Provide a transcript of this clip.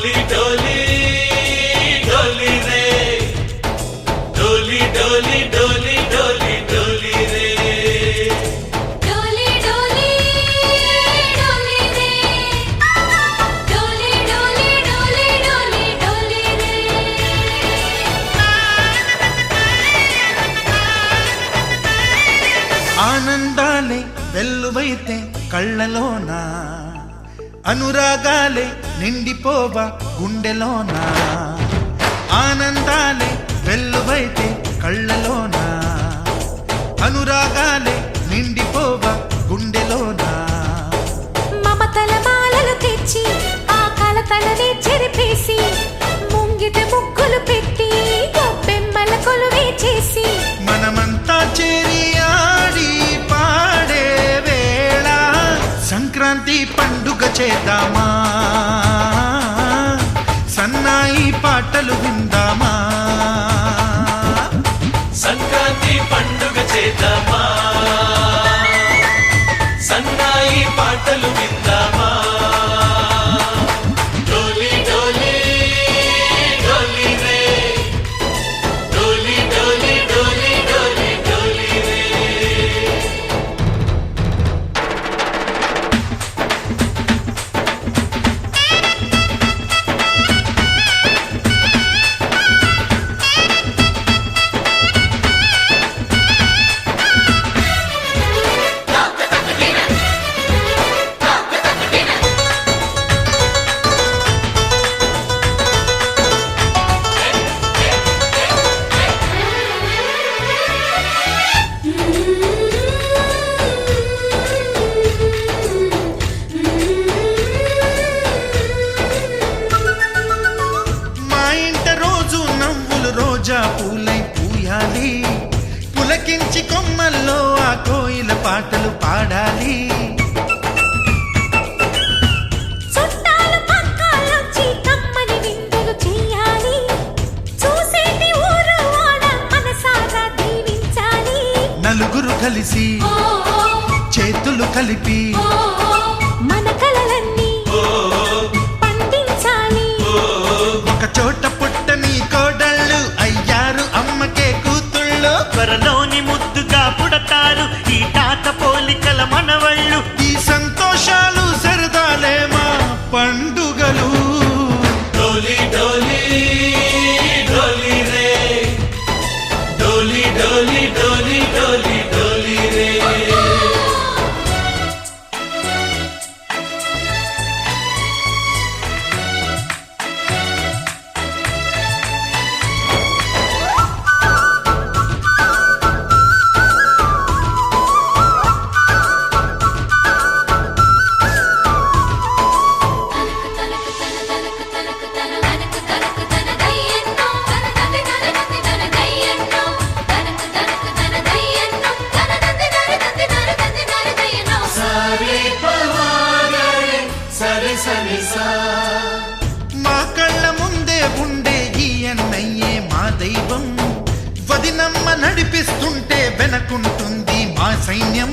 डोली डोली डोली रे डोली डोली डोली डोली डोली रे डोली डोली डोली रे डोली डोली डोली डोली डोली रे ఆనందాలే వెల్లువైతే కళ్ళలోనా అనురాగాలే నిండిపోవా గుండెలోనా ఆనందాలే వెల్లువైతే కళ్ళలోనా అనురాగాలే నిండిపోవా గుండెలోనా మమతల మాలలు తెచ్చి ఆ కలతలనే చెరిపేసి ముంగిట ముగ్గులు పెట్టి గొప్పెమ్మల కొలువే చేసి మనమంతా చేరి ఆడి పాడే వేళ సంక్రాంతి పండుగ చేద్దామా సన్నాయి పాటలు విందామా సంక్రాంతి పండుగ చేద్దామా సన్నాయి పాటలు విందామా డోలి డోలి డోలి రే డోలి డోలి డోలి డోలి డోలి రే మా ఇంట రోజు నవ్వులు రోజా పూలై పూయాలి పులకించి కొమ్మల్లో ఆ కోయిల పాటలు పాడాలి చుట్టాలు పక్కాలొచ్చి కమ్మని విందులు చెయ్యాలి చూసేటి ఊరు వాడ మనసారా దీవించాలి నలుగురు కలిసి చేతులు కలిపి మన కలలన్నీ పండించాలి ఒక చోట పుట్టని కోడళ్ళు అయ్యారు అమ్మకే కూతుళ్ళు త్వరలోని ముద్దుగా పుడతారు ఈ తాత పోలికల మనవళ్ళు ఈ సంతోషాలు సరదాలే మా పండుగలు डोली डोली डोली रे डोली डोली डोली डोली डोली रे सारे पवारे सरे सरे सा మా కళ్ళ ముందే ఉండే ఈ అన్నయ్యే మా దైవం వదినమ్మ నడిపిస్తుంటే వెనకుంటుంది మా సైన్యం